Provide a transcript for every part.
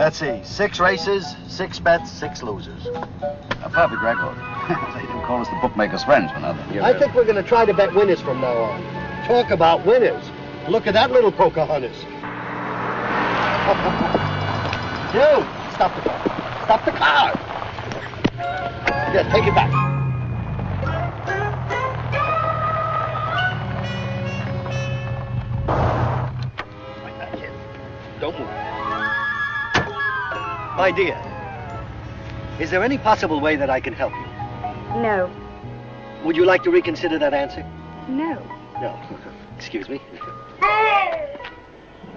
Let's see. 6 races, 6 bets, 6 losers. A perfect record. They didn't call us the bookmaker's friends for nothing. I think we're going to try to bet winners from now on. Talk about winners. Look at that little Pocahontas. You! Stop the car. Stop the car! Yeah, take it back. Right back in. Don't move. My dear, is there any possible way that I can help you? No. Would you like to reconsider that answer? No. No. Excuse me.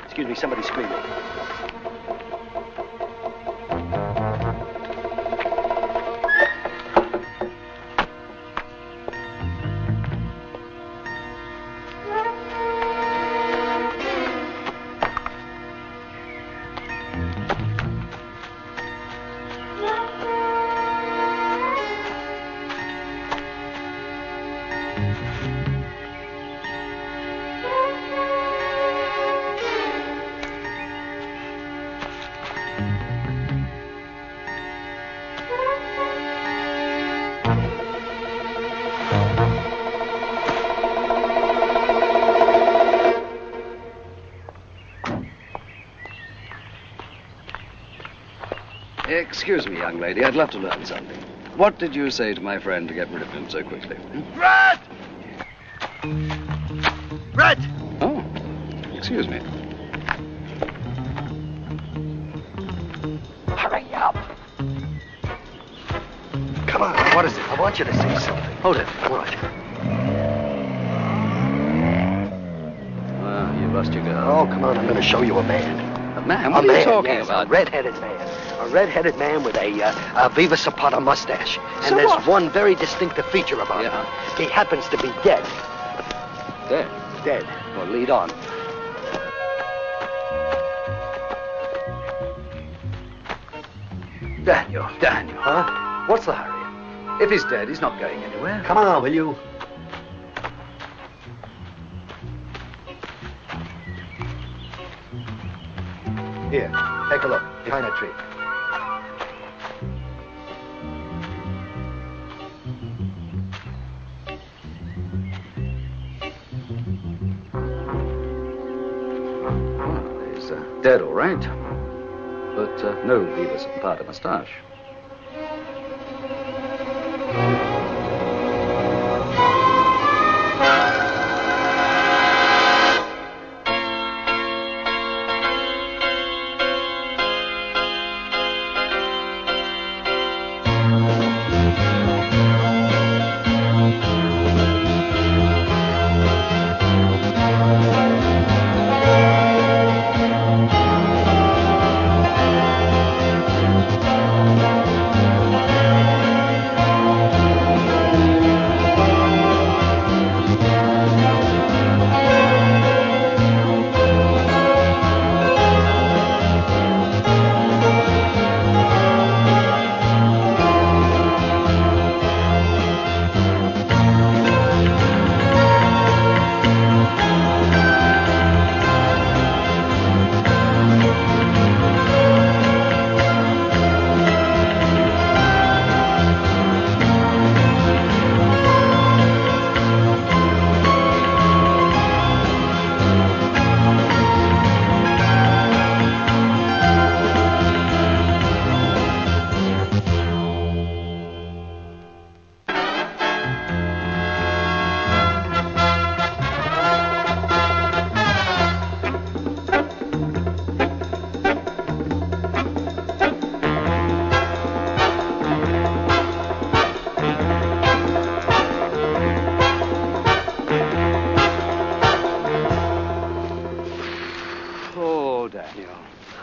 Excuse me, somebody's screaming. Excuse me, young lady. I'd love to learn something. What did you say to my friend to get rid of him so quickly? Red! Red! Oh, excuse me. Hurry up. Come on, what is it? I want you to say something. Hold it. What? Well, you lost your girl. Oh, come on, I'm going to show you a man. A man? What are you talking about? A red-headed man. A red-headed man with a Viva Zapata mustache. And So there's what? one very distinctive feature about him. He happens to be dead. Dead? Dead. Well, lead on. Daniel. Huh? What's the hurry? If he's dead, he's not going anywhere. Come on, will you? Here, take a look. Behind that tree. Well, he's dead, all right. But no Viva Zapata mustache.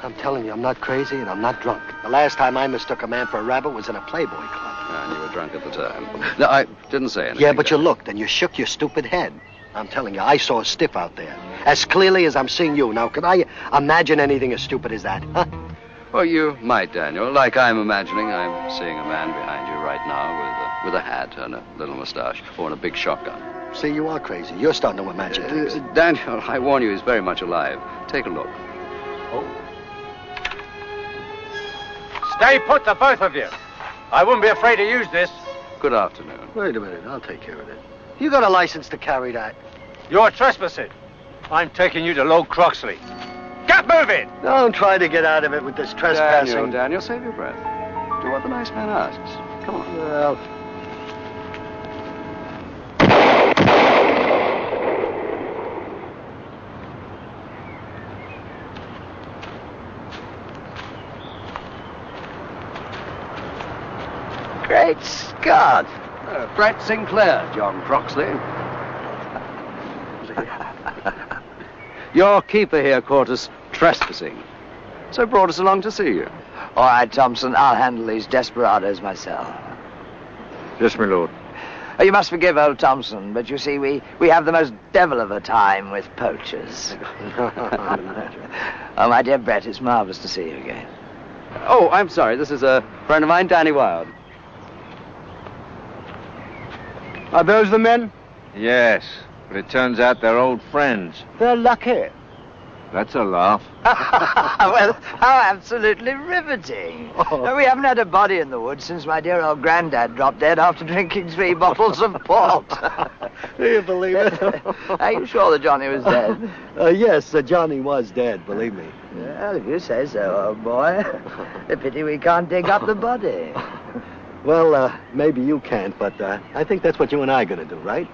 I'm telling you, I'm not crazy and I'm not drunk. The last time I mistook a man for a rabbit was in a Playboy club. And you were drunk at the time. No, I didn't say anything. Yeah, but you looked and you shook your stupid head. I'm telling you, I saw a stiff out there. As clearly as I'm seeing you. Now, could I imagine anything as stupid as that, huh? Well, you might, Daniel. Like I'm imagining I'm seeing a man behind you right now with a hat and a little mustache or in a big shotgun. See, you are crazy. You're starting to imagine things. Daniel, I warn you, he's very much alive. Take a look. Oh. Stay put, the both of you. I wouldn't be afraid to use this. Good afternoon. Wait a minute, I'll take care of it. You got a license to carry that? You're trespassing. I'm taking you to Lord Croxley. Get moving! Don't try to get out of it with this trespassing. Daniel, save your breath. Do what the nice man asks. Come on. Well... Great Scott! Brett Sinclair, John Croxley. Your keeper here caught us trespassing, so brought us along to see you. All right, Thompson, I'll handle these desperados myself. Yes, my lord. Oh, you must forgive old Thompson, but you see, we have the most devil of a time with poachers. Oh, my dear Brett, it's marvelous to see you again. Oh, I'm sorry. This is a friend of mine, Danny Wild. Are those the men? Yes, but it turns out they're old friends. They're lucky. That's a laugh. Well, how absolutely riveting. Oh. We haven't had a body in the woods since my dear old granddad dropped dead after drinking 3 bottles of port. Do you believe it? Are you sure that Johnny was dead? Yes, Johnny was dead, believe me. Well, if you say so, old boy. A pity we can't dig up the body. Well, maybe you can't, but I think that's what you and I are going to do, right?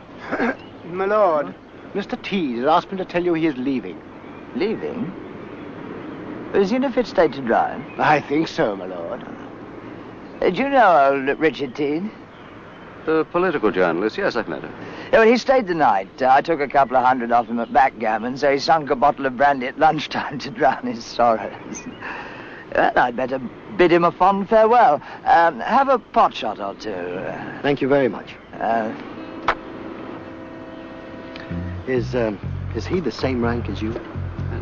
My lord, Mr. Tease has asked me to tell you he is leaving. Leaving? Is he in a fit state to drive? I think so, my lord. Do you know old Richard Teed? The political journalist. Yes, I've met him. Yeah, well, he stayed the night. I took a couple of hundred off him at backgammon, so he sunk a bottle of brandy at lunchtime to drown his sorrows. Well, I'd better bid him a fond farewell. Have a pot shot or two. Thank you very much. Is he the same rank as you?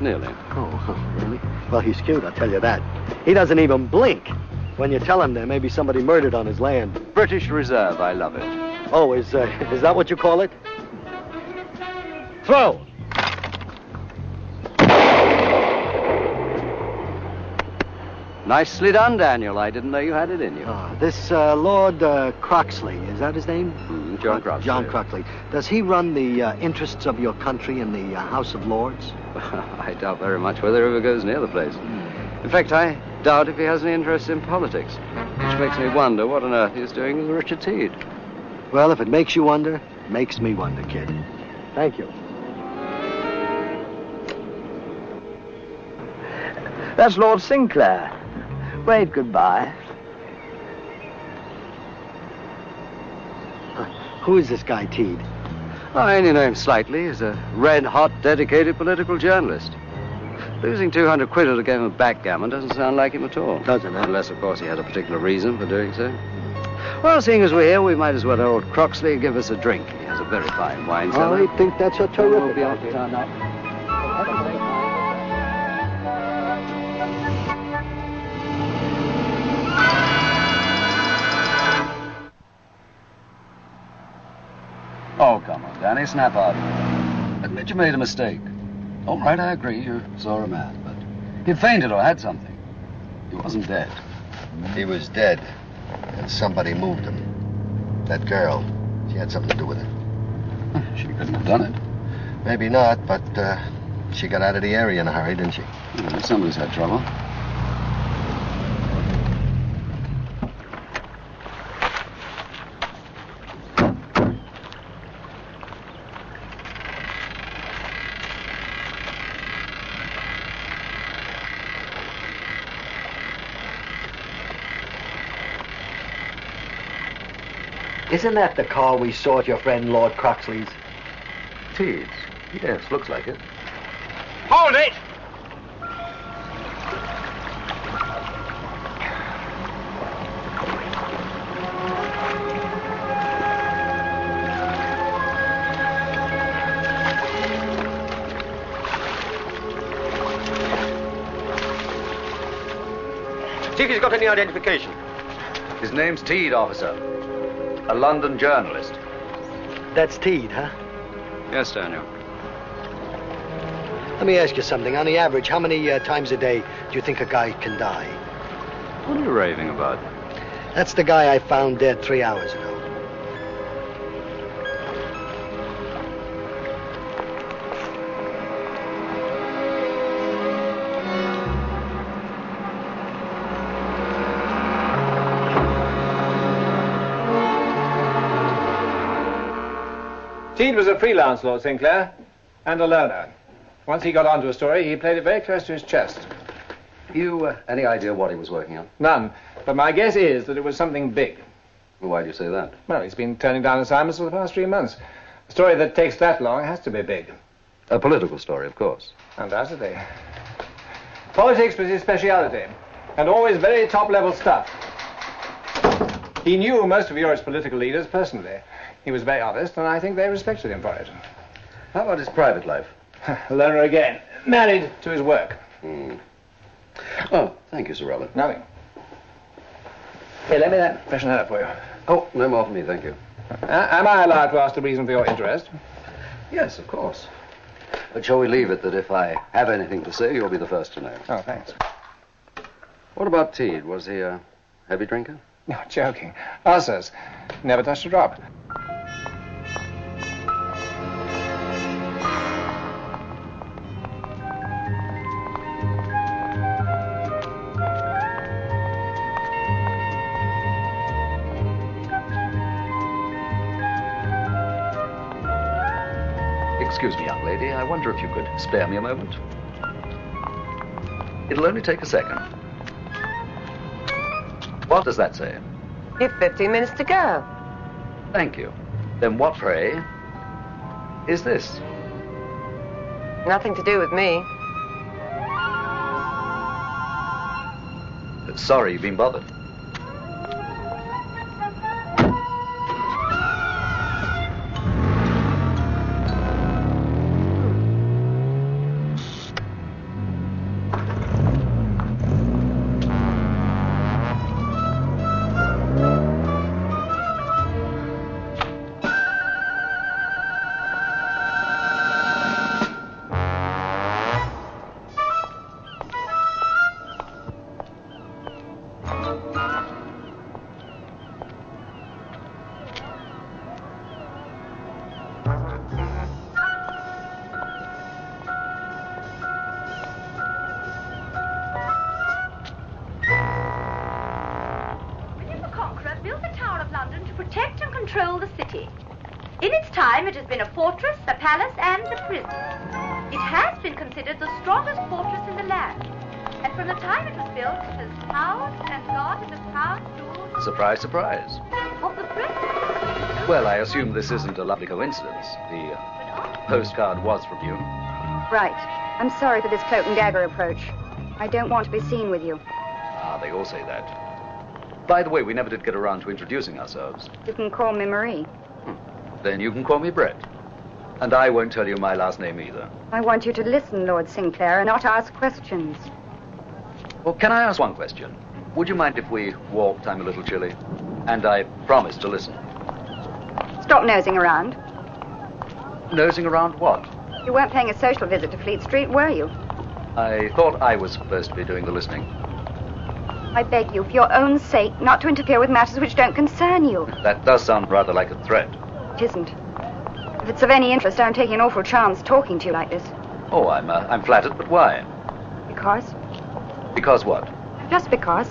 Nearly. Oh, really? Well, he's cute, I'll tell you that. He doesn't even blink when you tell him there may be somebody murdered on his land. British Reserve. I love it. Oh, is that what you call it? Throw! Nicely done, Daniel. I didn't know you had it in you. This Lord Croxley, is that his name? John Croxley. John Croxley. Does he run the interests of your country in the House of Lords? I doubt very much whether he ever goes near the place. In fact, I doubt if he has any interest in politics, which makes me wonder what on earth he's doing with Richard Teed. Well, if it makes you wonder, it makes me wonder, kid. Thank you. That's Lord Sinclair. Wave goodbye. Who is this guy, Teed? I only know him slightly. He's a red-hot, dedicated political journalist. Losing 200 quid at a game of backgammon doesn't sound like him at all. Doesn't it? Unless, of course, he has a particular reason for doing so. Well, seeing as we're here, we might as well have old Croxley give us a drink. He has a very fine wine cellar. I think that's a terrific We'll be off to town now. Oh, come on, Danny, snap out. Admit you made a mistake. All right, I agree, you saw a man, but he'd fainted or had something. He wasn't dead. He was dead, and somebody moved him. That girl, she had something to do with it. She couldn't have done it. Maybe not, but she got out of the area in a hurry, didn't she? Well, somebody's had trouble. Isn't that the car we saw at your friend Lord Croxley's? Teeds. Yes, looks like it. Hold it! See if he's got any identification. His name's Teed, officer. A London journalist. That's Teed, huh? Yes, Daniel. Let me ask you something. On the average, how many times a day do you think a guy can die? What are you raving about? That's the guy I found dead 3 hours ago. Teed was a freelance, Lord Sinclair, and a loner. Once he got onto a story, he played it very close to his chest. You, any idea what he was working on? None, but my guess is that it was something big. Well, why do you say that? Well, he's been turning down assignments for the past 3 months. A story that takes that long has to be big. A political story, of course. Undoubtedly. Politics was his speciality, and always very top-level stuff. He knew most of Europe's political leaders personally. He was very honest, and I think they respected him for it. How about his private life? Loner again. Married to his work. Oh, thank you, Sir Robert. Nothing. Here, let me freshen that up for you. Oh, no more for me, thank you. Am I allowed to ask the reason for your interest? Yes, of course. But shall we leave it that if I have anything to say, you'll be the first to know? Oh, thanks. What about Teed? Was he a heavy drinker? You're joking. Ulcers. Never touched a drop. Excuse me, young lady. I wonder if you could spare me a moment. It'll only take a second. What does that say? You've 15 minutes to go. Thank you. Then what, pray, is this? Nothing to do with me. Sorry you've been bothered. It has been a fortress, a palace, and a prison. It has been considered the strongest fortress in the land. And from the time it was built, it has housed and guarded the proud jewels... Surprise, surprise. ...of the prince. Well, I assume this isn't a lovely coincidence. The postcard was from you. Right. I'm sorry for this cloak and dagger approach. I don't want to be seen with you. Ah, they all say that. By the way, we never did get around to introducing ourselves. You can call me Marie. Then you can call me Brett. And I won't tell you my last name either. I want you to listen, Lord Sinclair, and not ask questions. Well, can I ask one question? Would you mind if we walked? I'm a little chilly. And I promise to listen. Stop nosing around. Nosing around what? You weren't paying a social visit to Fleet Street, were you? I thought I was supposed to be doing the listening. I beg you, for your own sake, not to interfere with matters which don't concern you. That does sound rather like a threat. It isn't. If it's of any interest, I'm taking an awful chance talking to you like this. Oh, I'm flattered, but why? Because? Because what? Just because.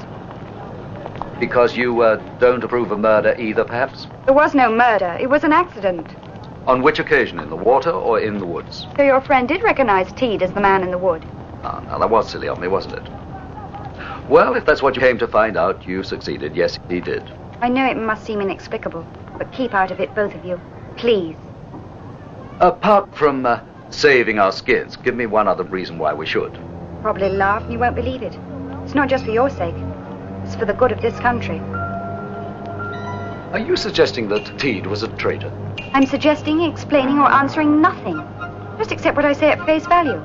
Because you don't approve of murder either, perhaps? There was no murder. It was an accident. On which occasion? In the water or in the woods? So your friend did recognize Teed as the man in the wood? Ah, now that was silly of me, wasn't it? Well, if that's what you came to find out, you succeeded. Yes, he did. I know it must seem inexplicable, but keep out of it, both of you. Please. Apart from saving our skins, give me one other reason why we should. Probably laugh and you won't believe it. It's not just for your sake. It's for the good of this country. Are you suggesting that Teed was a traitor? I'm suggesting, explaining, or answering nothing. Just accept what I say at face value.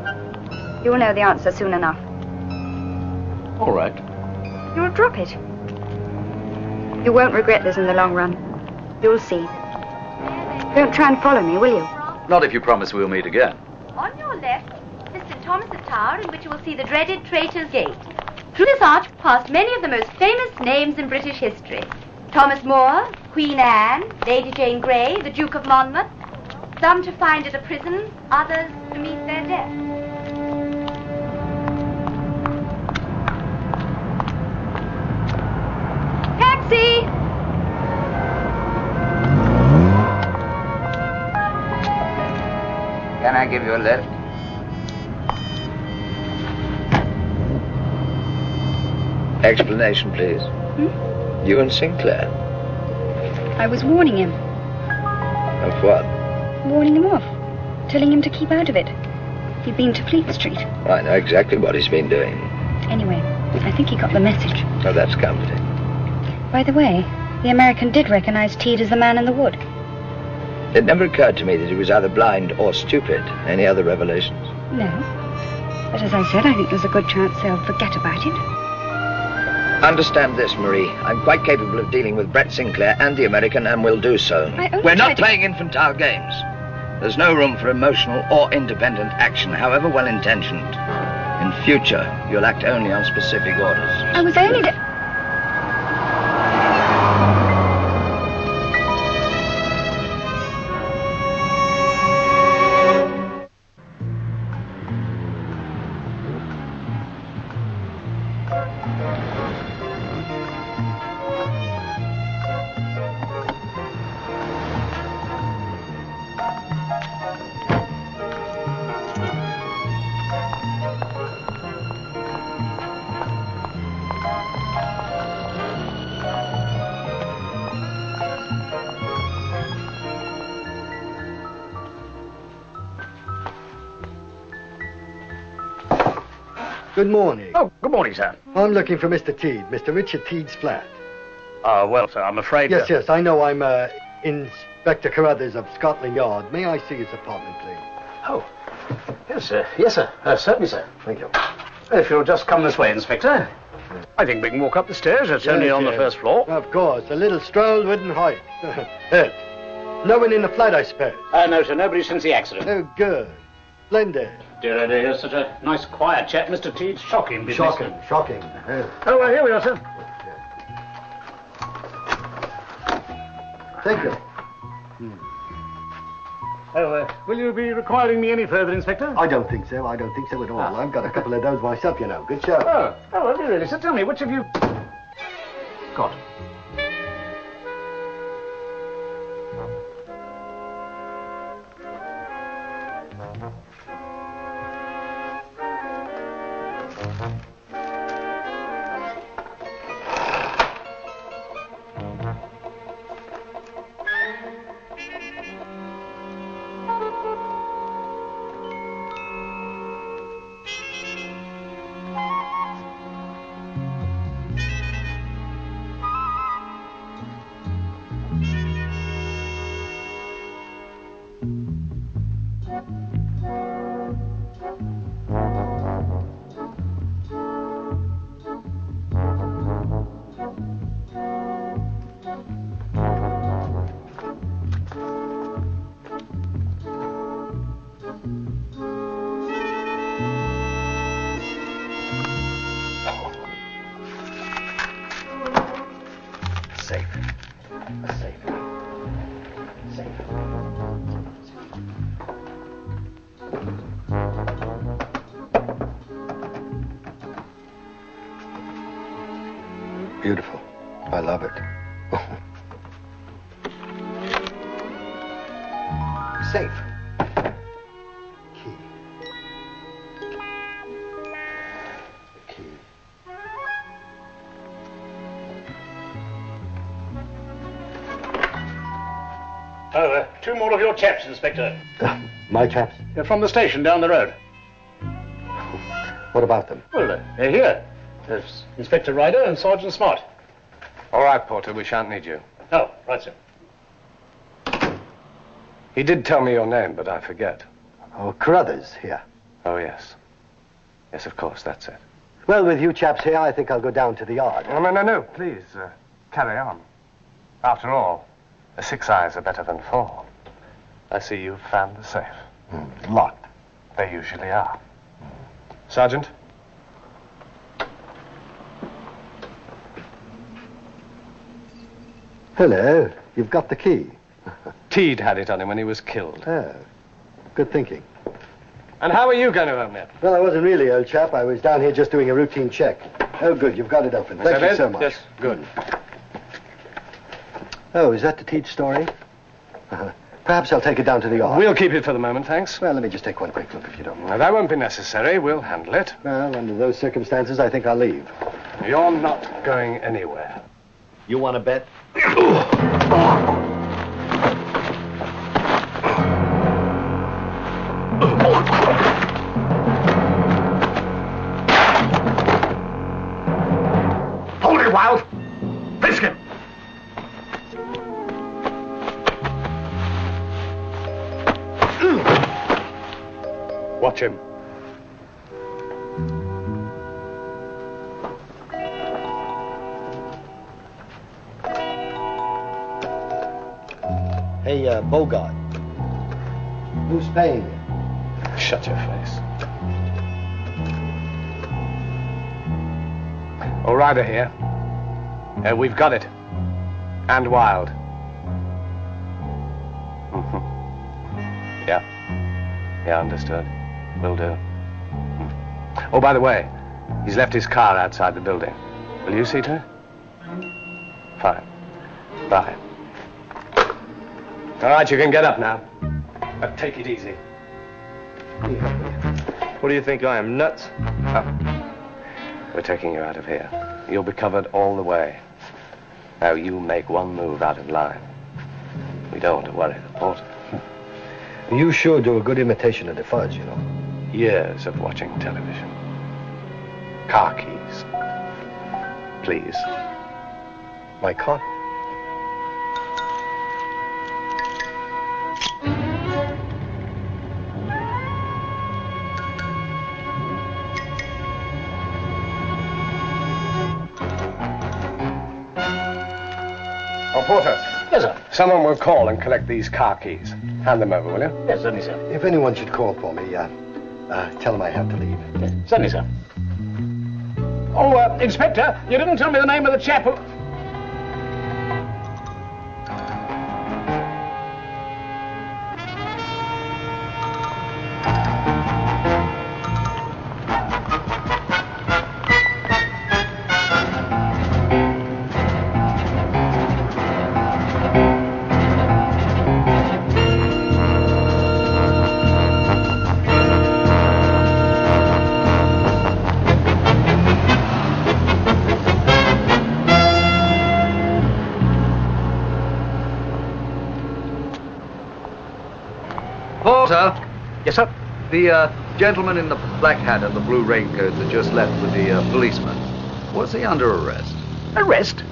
You'll know the answer soon enough. All right. You'll drop it. You won't regret this in the long run. You'll see. Don't try and follow me, will you? Not if you promise we'll meet again. On your left is St. Thomas's Tower, in which you will see the dreaded Traitor's Gate. Through this arch passed many of the most famous names in British history. Thomas More, Queen Anne, Lady Jane Grey, the Duke of Monmouth. Some to find at a prison, others to meet their death. Taxi! Can I give you a lift? Explanation, please. You and Sinclair. I was warning him. Of what? Warning him off. Telling him to keep out of it. He'd been to Fleet Street. I know exactly what he's been doing. Anyway, I think he got the message. Oh, that's comforting. By the way, the American did recognize Teed as the man in the wood. It never occurred to me that he was either blind or stupid. Any other revelations? No. But as I said, I think there's a good chance they'll forget about it. Understand this, Marie. I'm quite capable of dealing with Brett Sinclair and the American, and will do so. We're not playing infantile games. There's no room for emotional or independent action, however well-intentioned. In future, you'll act only on specific orders. I was only... Good morning. Oh, good morning, sir. I'm looking for Mr. Teed, Mr. Richard Teed's flat. Well, sir, I'm afraid... Yes, I know I'm Inspector Carruthers of Scotland Yard. May I see his apartment, please? Oh, yes, sir. Yes, sir. Certainly, sir. Thank you. If you'll just come this way, Inspector. I think we can walk up the stairs. It's only on the first floor. Of course. A little stroll wouldn't hurt. No one in the flat, I suppose? No, sir. Nobody since the accident. Oh, good. Splendid. Dear, dear, such a nice, quiet chap, Mr. Teed. Shocking business. Shocking. Oh, well, here we are, sir. Thank you. Oh, will you be requiring me any further, Inspector? I don't think so. I don't think so at all. I've got a couple of those myself, you know. Good show. Oh, well, really, sir. Tell me, which have you got? Beautiful. I love it. Safe. Key. Key. Oh, two more of your chaps, Inspector. My chaps? They're from the station down the road. What about them? Well, they're here. There's Inspector Ryder and Sergeant Smart. All right, Porter, we shan't need you. Oh, right, sir. He did tell me your name, but I forget. Oh, Carruthers here. Oh, yes. Yes, of course, that's it. Well, with you chaps here, I think I'll go down to the yard. Oh, no, please, carry on. After all, 6 eyes are better than 4. I see you've found the safe. Locked. They usually are. Sergeant? Hello. You've got the key. Teed had it on him when he was killed. Oh, good thinking. And how are you going to open it? Well, I wasn't really, old chap. I was down here just doing a routine check. Oh, good. You've got it open. Thank you so much. Yes, good. Oh, is that the Teed story? Perhaps I'll take it down to the yard. We'll keep it for the moment, thanks. Well, let me just take one quick look if you don't mind. No, that won't be necessary. We'll handle it. Well, under those circumstances, I think I'll leave. You're not going anywhere. You want to bet? Hold it, Wild. Frisk him. Watch him. Hey, Bogart. Who's paying you? Shut your face. O'Rider here. We've got it. And Wild. Yeah. Yeah, understood. Will do. Oh, by the way, he's left his car outside the building. Will you see to it? Fine. Bye. All right, you can get up now. But take it easy. What do you think, I am nuts? Oh. We're taking you out of here. You'll be covered all the way. Now you make one move out of line. We don't want to worry the porter. You sure do a good imitation of the fudge, you know. Years of watching television. Car keys. Please. My car? Oh, porter. Yes, sir. Someone will call and collect these car keys. Hand them over, will you? Yes, certainly, sir. If anyone should call for me, tell them I have to leave. Yes, certainly, sir. Oh, Inspector, you didn't tell me the name of the chap who... Porter! Yes, sir? The gentleman in the black hat and the blue raincoat that just left with the policeman. Was he under arrest? Arrest?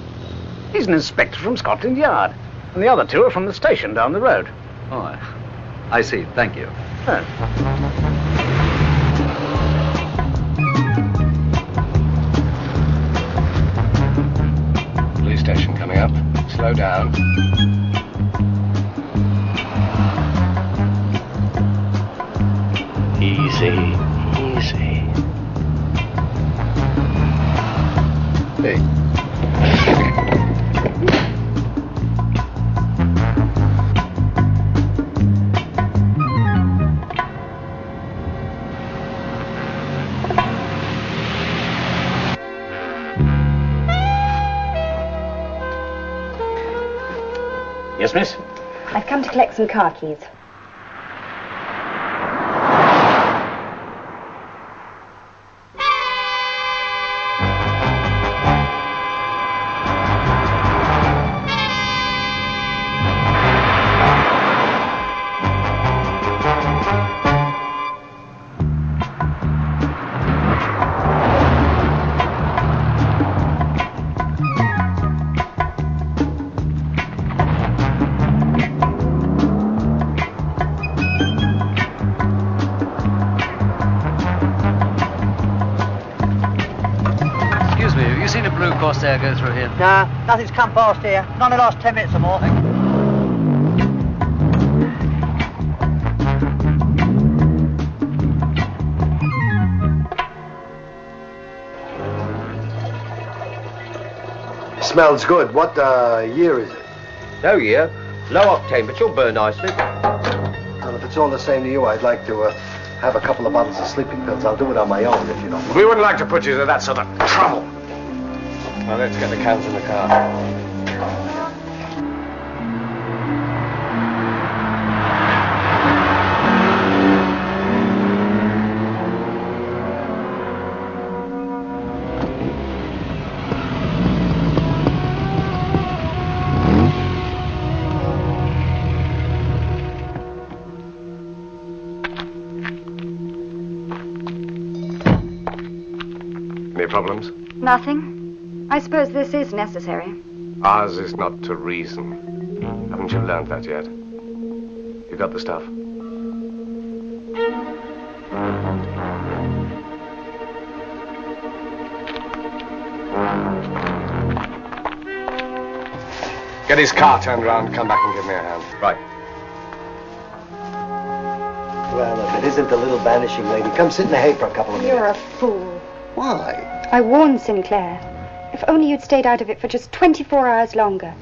He's an inspector from Scotland Yard. And the other two are from the station down the road. Oh, I see. Thank you. Oh. Police station coming up. Slow down. Easy, easy. Hey. Yes, miss? I've come to collect some car keys. Corsair go through here? Nah, nothing's come past here. Not in the last 10 minutes or more. Smells good. What year is it? Oh, yeah. Low octane, but you'll burn nicely. Well, if it's all the same to you, I'd like to have a couple of bottles of sleeping pills. I'll do it on my own, if you don't mind. We wouldn't like to put you to that sort of trouble. Well, let's get the cans in the car. Any problems? Nothing. I suppose this is necessary. Ours is not to reason. Haven't you learned that yet? You got the stuff? Get his car turned around, come back and give me a hand. Right. Well, if it isn't the little vanishing lady, come sit in the hay for a couple of minutes. You're a fool. Why? I warned Sinclair. If only you'd stayed out of it for just 24 hours longer.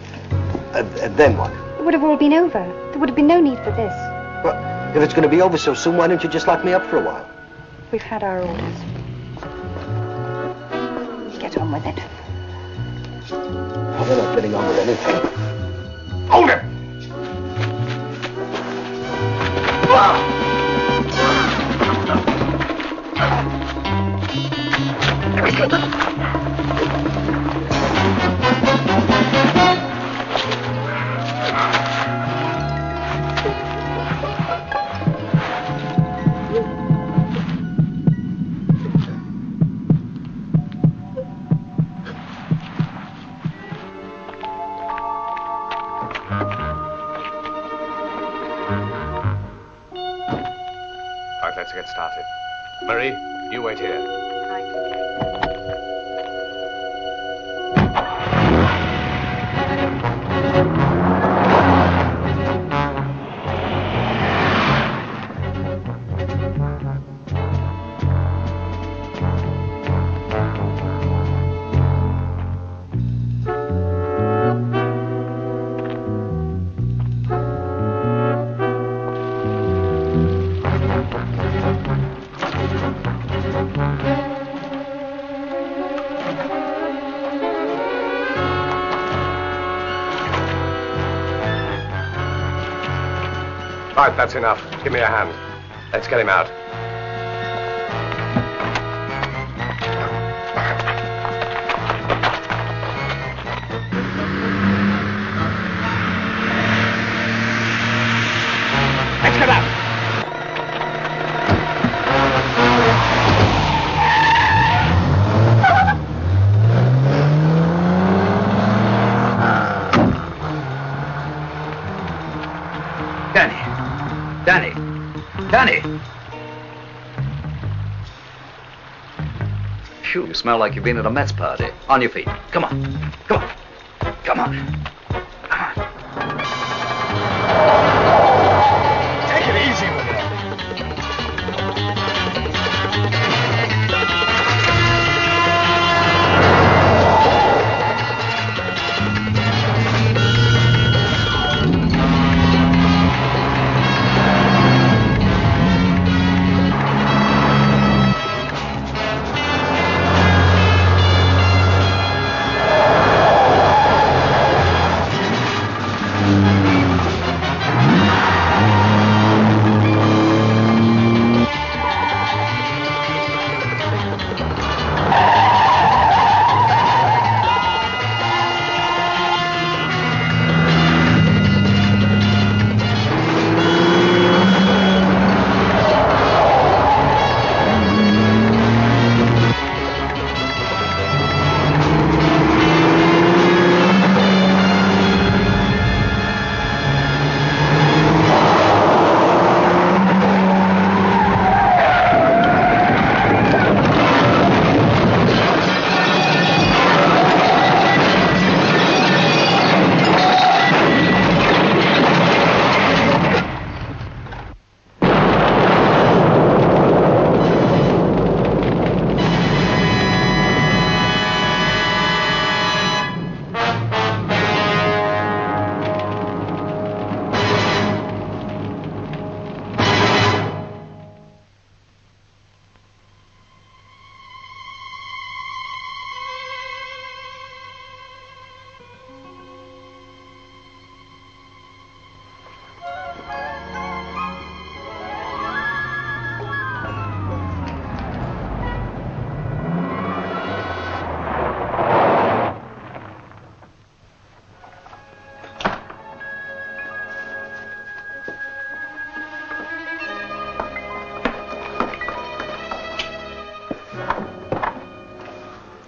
And then what? It would have all been over. There would have been no need for this. Well, if it's going to be over so soon, why don't you just lock me up for a while? We've had our orders. Get on with it. Oh, they're not getting on with anything. Hold it! Right, let's get started. Marie, you wait here. Right, that's enough. Give me a hand. Let's get him out. Let's get out. Danny! Phew, you smell like you've been at a Mets party. On your feet. Come on. Come on. Come on. Take it easy with it.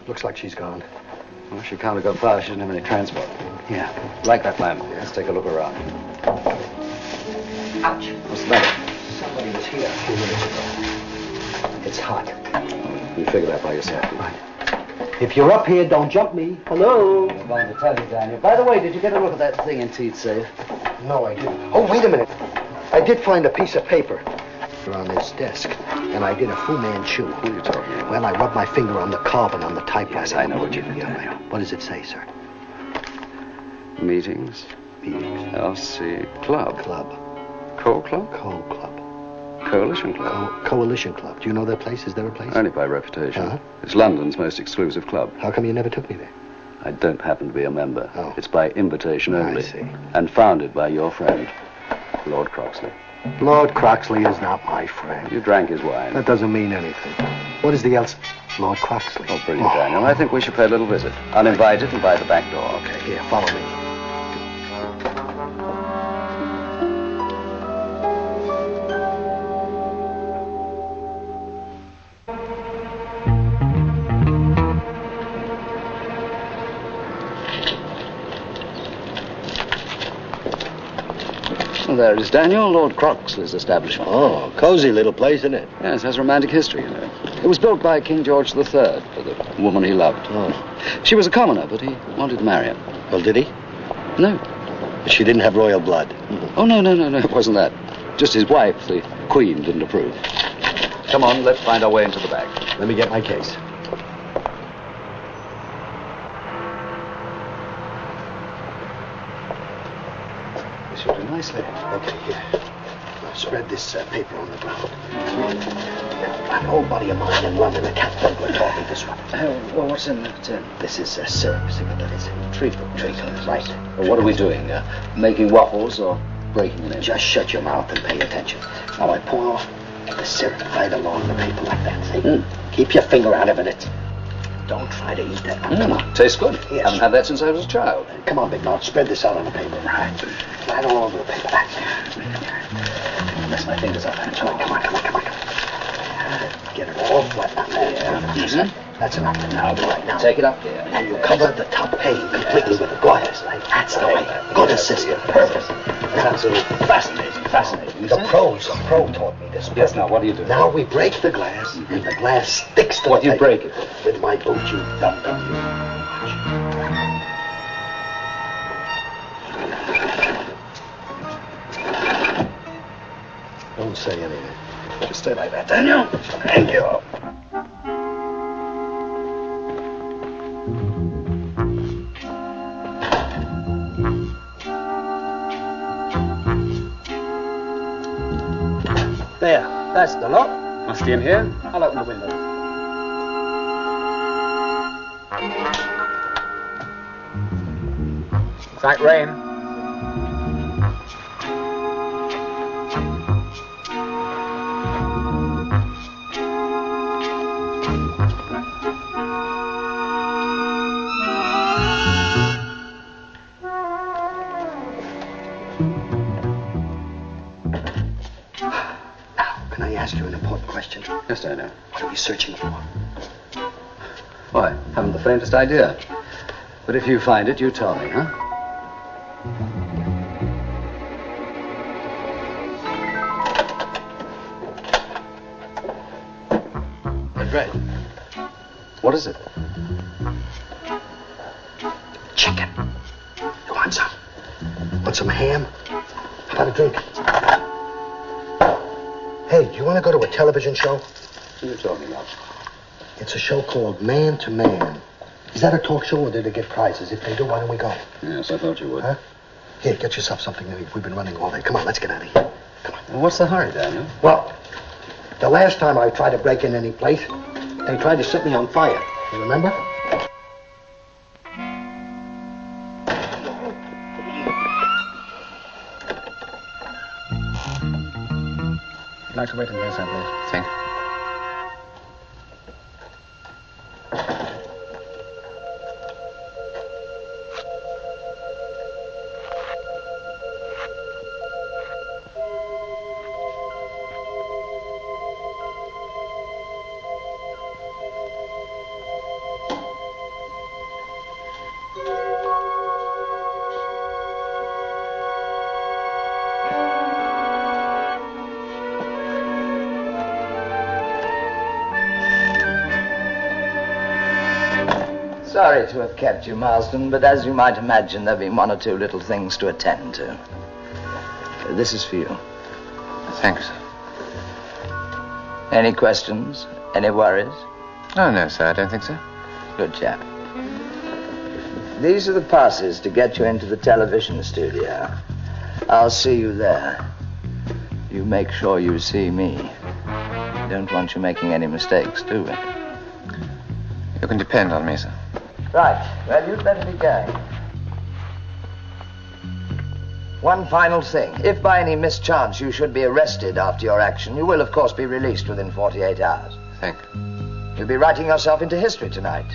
Looks like she's gone. Well, she can't have got far. She didn't have any transport. Yeah. Like that lamp. Let's take a look around. Ouch. What's the matter? Somebody was here a few minutes ago. It's hot. You figure that by yourself. Right. If you're up here, don't jump me. Hello? I'm going to tell you, Daniel. By the way, did you get a look at that thing in Teed's safe? No, I didn't. Oh, wait a minute. I did find a piece of paper on his desk, and I did a Fu Manchu. Who are you talking about? Well, I rubbed my finger on the carbon on the typewriter. Yes, I know what you did. Yeah. What does it say, sir? Meetings. Meetings. LC Club. Club. Co-Club? Co-Club. Coalition Club. Coalition Club. Do you know their place? Is there a place? Only by reputation. Uh-huh. It's London's most exclusive club. How come you never took me there? I don't happen to be a member. Oh. It's by invitation only. I see. And founded by your friend, Lord Croxley. Lord Croxley is not my friend. You drank his wine. That doesn't mean anything. What is the else? Lord Croxley. Oh, brilliant, Daniel. I think we should pay a little visit. Uninvited and by the back door. Okay, here, follow me. Well, there is Daniel, Lord Croxley's establishment. Oh, cozy little place, isn't it? Yes, has romantic history, you know. It was built by King George III for the woman he loved. Oh. She was a commoner, but he wanted to marry her. Well, did he? No. But she didn't have royal blood. Oh, no, it wasn't that. Just his wife, the Queen, didn't approve. Come on, let's find our way into the back. Let me get my case. This will do nicely. Okay, here. Now spread this paper on the ground. An old buddy of mine in London, a cat burglar, taught me this one. Well, what's in the tin? This is syrup. See what that is? Treacle. Right. Well, what are we doing? Making waffles or breaking it in? Just shut your mouth and pay attention. Now I pour the syrup right along the paper like that. See? Keep your finger out of it. Don't try to eat that. Now, come on. Tastes good. Yes. Haven't had that since I was a child. Come on, big mouth. Spread this out on the paper. Right all over the paper. That's it. Mess my fingers up. Come on. Get it all flat. That's enough. Now, right now. Take it up here. And you cover the top page completely with the glass. Right? That's the way. Good assistant. Perfect. That's absolutely fascinating. The pro taught me this. Yes, now, what do you do? Now we break the glass, and the glass sticks to What the do you break it? With my boot, you dum-dum. Don't say anything. Just stay like that, Daniel. Thank you. There, that's the lock. Must be in here. I'll open the window. It's like rain. Can I ask you an important question? Yes, Daniel. What are we searching for? Why, haven't the faintest idea. But if you find it, you tell me, huh? Red. What is it? Chicken. You want some? Want some ham? How about a drink? Hey, do you want to go to a television show? What are you talking about? It's a show called Man to Man. Is that a talk show or do they get prizes? If they do, why don't we go? Yes, I thought you would. Huh? Here, get yourself something to eat. We've been running all day. Come on, let's get out of here. Come on. Well, what's the hurry, Daniel? Well, the last time I tried to break in any place, they tried to set me on fire. You remember? I'd like to wait in here, sir, please. Thank you. Sorry to have kept you, Marsden, but as you might imagine, there have been one or two little things to attend to. This is for you. Thanks. Any questions? Any worries? Oh, no, sir, I don't think so. Good chap. These are the passes to get you into the television studio. I'll see you there. You make sure you see me. Don't want you making any mistakes, do we? You can depend on me, sir. Right. Well, you'd better be going. One final thing. If by any mischance you should be arrested after your action, you will, of course, be released within 48 hours. Thank you. You'll be writing yourself into history tonight.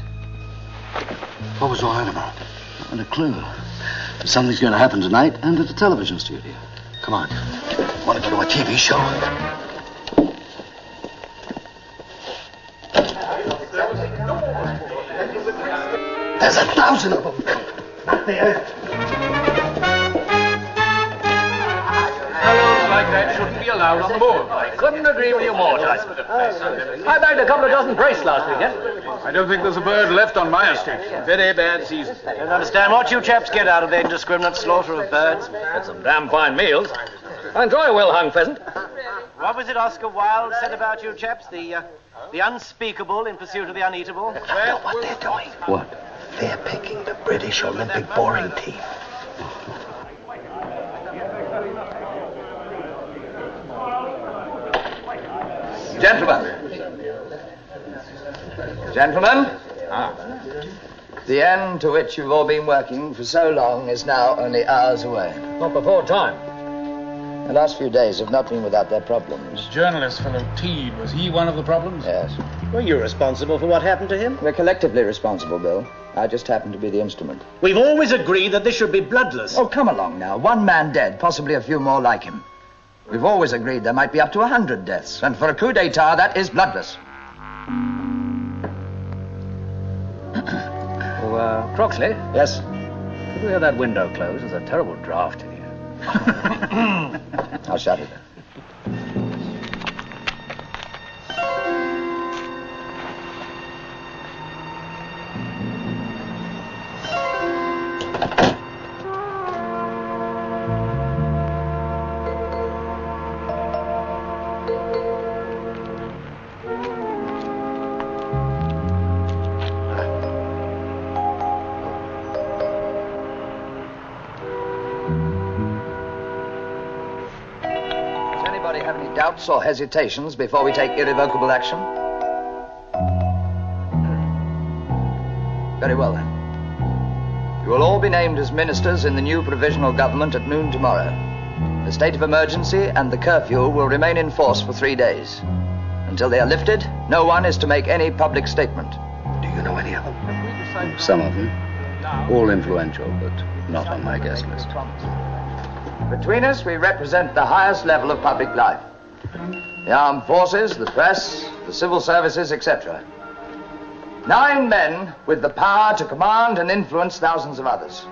What was all that about? Not a clue. But something's going to happen tonight and at the television studio. Come on. Want to go to a TV show? There's 1,000 of them. Not there. Fellows like that shouldn't be allowed on the board. Couldn't agree with you more, Tyson. I bagged a couple of dozen brace last weekend. I don't think there's a bird left on my estate. Very bad season. I don't understand what you chaps get out of the indiscriminate slaughter of birds. Had some damn fine meals. I enjoy a well-hung pheasant. What was it Oscar Wilde said about you chaps? The unspeakable in pursuit of the uneatable? I know what they're doing. What? They're picking the British Olympic boring team. Gentlemen, the end to which you've all been working for so long is now only hours away. Not before time. The last few days have not been without their problems. Journalist fellow Teed, was he one of the problems? Yes. Were you responsible for what happened to him? We're collectively responsible, Bill. I just happen to be the instrument. We've always agreed that this should be bloodless. Oh, come along now. One man dead, possibly a few more like him. We've always agreed there might be up to 100 deaths, and for a coup d'etat, that is bloodless. Oh, Croxley? Yes? Could we have that window closed? There's a terrible draught in here. I'll shut it. Doubts or hesitations before we take irrevocable action? Very well, then. You will all be named as ministers in the new provisional government at noon tomorrow. The state of emergency and the curfew will remain in force for 3 days. Until they are lifted, no one is to make any public statement. Do you know any of them? Some of them. All influential, but not on my guest list. Between us, we represent the highest level of public life. The armed forces, the press, the civil services, etc. 9 men with the power to command and influence thousands of others.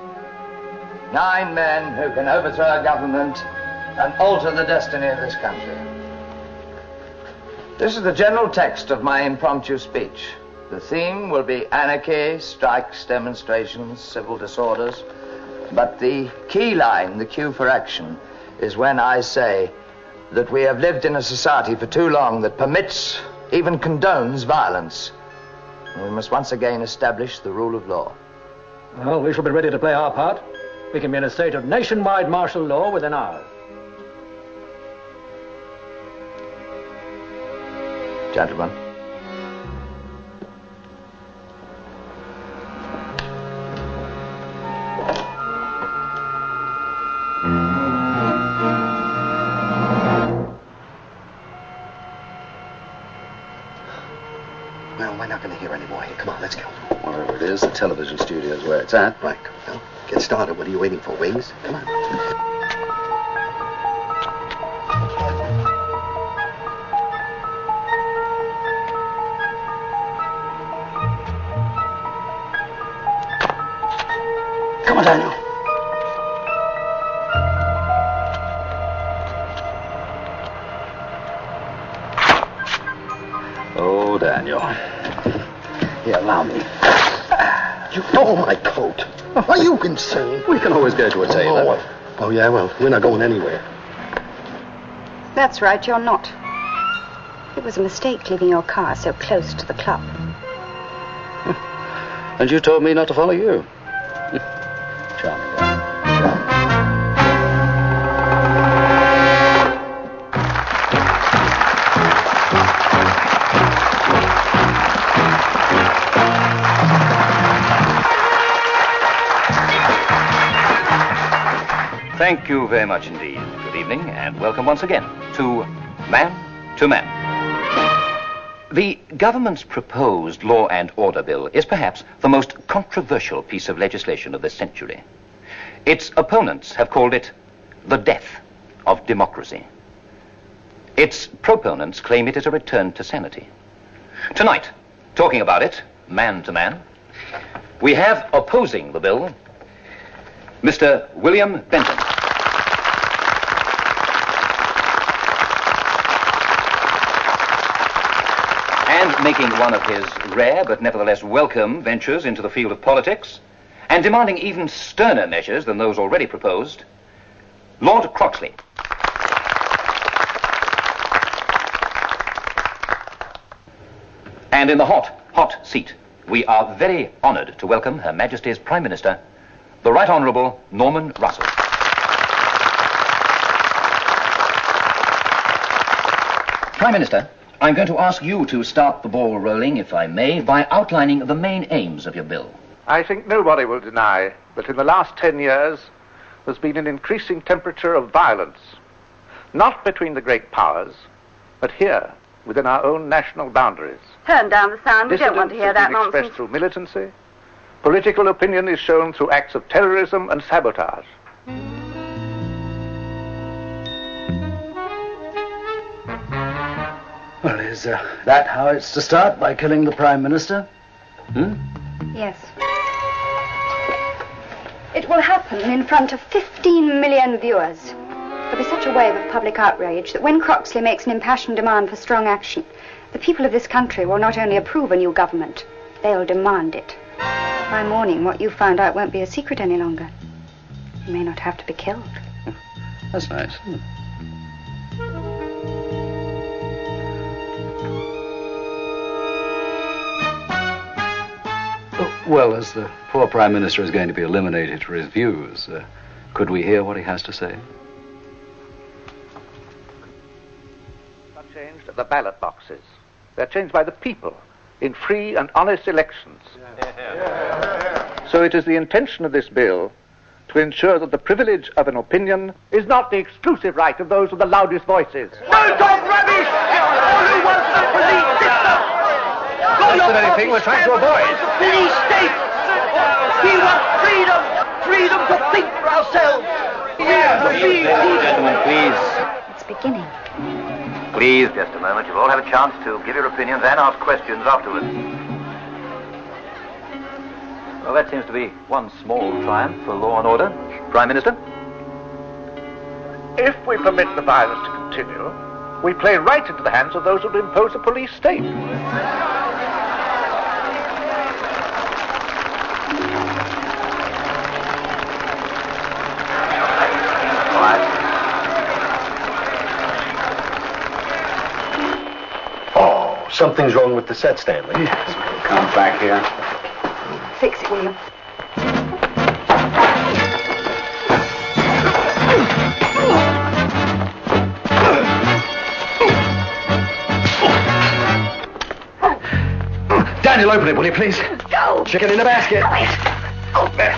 9 men who can overthrow a government and alter the destiny of this country. This is the general text of my impromptu speech. The theme will be anarchy, strikes, demonstrations, civil disorders. But the key line, the cue for action, is when I say that we have lived in a society for too long that permits, even condones violence. And we must once again establish the rule of law. Well, we shall be ready to play our part. We can be in a state of nationwide martial law within hours. Gentlemen. Well, we're not going to hear any more here. Come on, let's go. Whatever it is, the television studio's where it's at. Right. Well, get started. What are you waiting for, Wings? Come on. Come on, Daniel. Oh, Daniel. Here, allow me. Oh, my coat. Are you insane? We can always go to a tailor. Oh, yeah, well, we're not going anywhere. That's right, you're not. It was a mistake leaving your car so close to the club. And you told me not to follow you. Charming guy. Thank you very much indeed. Good evening and welcome once again to Man to Man. The government's proposed Law and Order Bill is perhaps the most controversial piece of legislation of this century. Its opponents have called it the death of democracy. Its proponents claim it is a return to sanity. Tonight, talking about it, man to man, we have opposing the bill, Mr. William Benton. And making one of his rare but nevertheless welcome ventures into the field of politics, and demanding even sterner measures than those already proposed, Lord Croxley. And in the hot seat, we are very honoured to welcome Her Majesty's Prime Minister, the Right Honourable Norman Russell. Prime Minister, I'm going to ask you to start the ball rolling, if I may, by outlining the main aims of your bill. I think nobody will deny that in the last 10 years there's been an increasing temperature of violence, not between the great powers, but here, within our own national boundaries. Turn down the sound. We don't want to hear that nonsense. Expressed through militancy. Political opinion is shown through acts of terrorism and sabotage. Well, is that how it's to start? By killing the Prime Minister? Yes. It will happen in front of 15 million viewers. There'll be such a wave of public outrage that when Croxley makes an impassioned demand for strong action, the people of this country will not only approve a new government, they'll demand it. By morning, what you found out won't be a secret any longer. You may not have to be killed. That's nice. Well, as the poor Prime Minister is going to be eliminated for his views, could we hear what he has to say? Are changed at the ballot boxes. They're changed by the people in free and honest elections. So it is the intention of this bill to ensure that the privilege of an opinion is not the exclusive right of those with the loudest voices. No talk rubbish! All who want the police system! That's the very thing we're trying to avoid. Police state! We want freedom! Freedom to think for ourselves! Gentlemen, please. It's beginning. Please, just a moment. You'll all have a chance to give your opinions and ask questions afterwards. Well, that seems to be one small triumph for law and order. Prime Minister? If we permit the violence to continue, we play right into the hands of those who impose a police state. Oh, something's wrong with the set, Stanley. Yes, we'll come back here. Fix it, William. Daniel, open it, will you, please? Go! Chicken in the basket. Oh, there.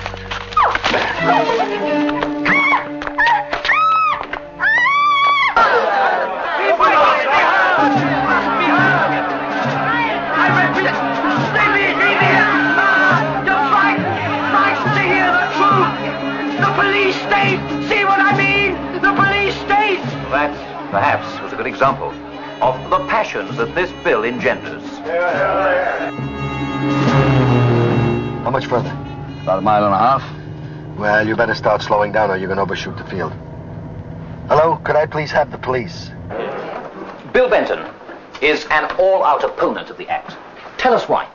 That, perhaps, was a good example of the passions that this bill engenders. How much further? About a mile and a half. Well, you better start slowing down or you're going to overshoot the field. Hello, could I please have the police? Bill Benton is an all-out opponent of the Act. Tell us why.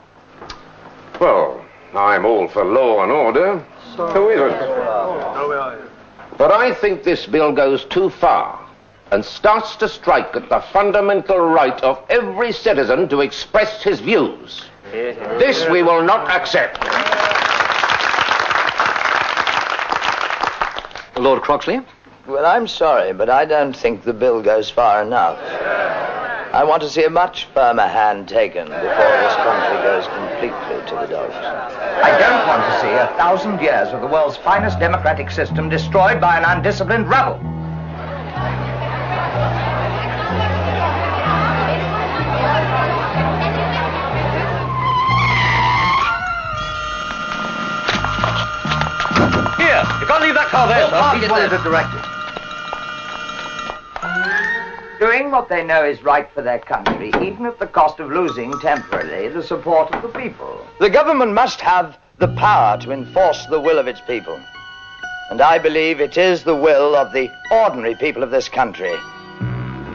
Well, I'm all for law and order. Who isn't? But I think this bill goes too far and starts to strike at the fundamental right of every citizen to express his views. This we will not accept. Lord Croxley? Well, I'm sorry, but I don't think the bill goes far enough. I want to see a much firmer hand taken before this country goes completely to the dogs. I don't want to see 1,000 years of the world's finest democratic system destroyed by an undisciplined rabble. Here, you can't leave that car there, sir. He's wanted to direct it. Doing what they know is right for their country, even at the cost of losing temporarily the support of the people. The government must have the power to enforce the will of its people. And I believe it is the will of the ordinary people of this country.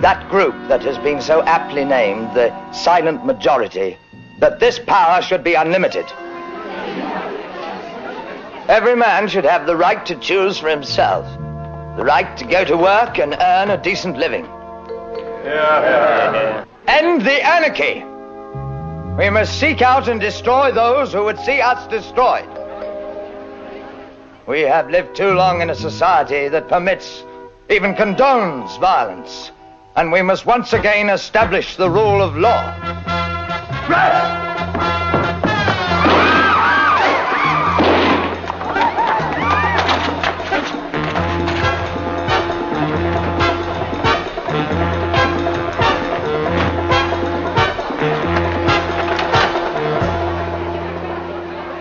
That group that has been so aptly named the silent majority, that this power should be unlimited. Every man should have the right to choose for himself, the right to go to work and earn a decent living. End the anarchy. We must seek out and destroy those who would see us destroyed. We have lived too long in a society that permits, even condones violence, and we must once again establish the rule of law.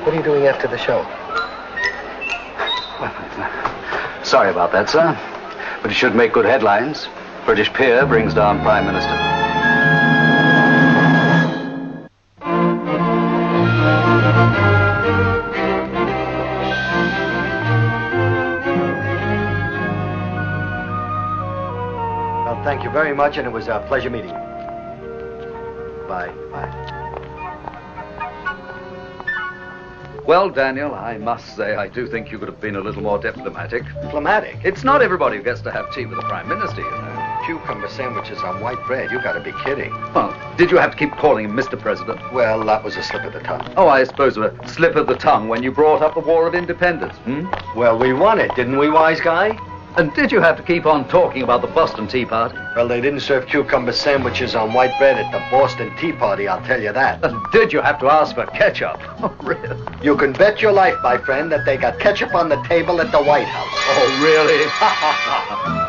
What are you doing after the show? Sorry about that, sir. But it should make good headlines. British peer brings down Prime Minister. Well, thank you very much, and it was a pleasure meeting you. Bye. Bye. Well, Daniel, I must say I do think you could have been a little more diplomatic. Diplomatic? It's not everybody who gets to have tea with the Prime Minister, you know. Cucumber sandwiches on white bread. You gotta be kidding. Well, did you have to keep calling him Mr. President? Well, that was a slip of the tongue. Oh, I suppose it was a slip of the tongue when you brought up the War of Independence, Well, we won it, didn't we, wise guy? And did you have to keep on talking about the Boston Tea Party? Well, they didn't serve cucumber sandwiches on white bread at the Boston Tea Party, I'll tell you that. And did you have to ask for ketchup? Oh, really? You can bet your life, my friend, that they got ketchup on the table at the White House. Oh, really?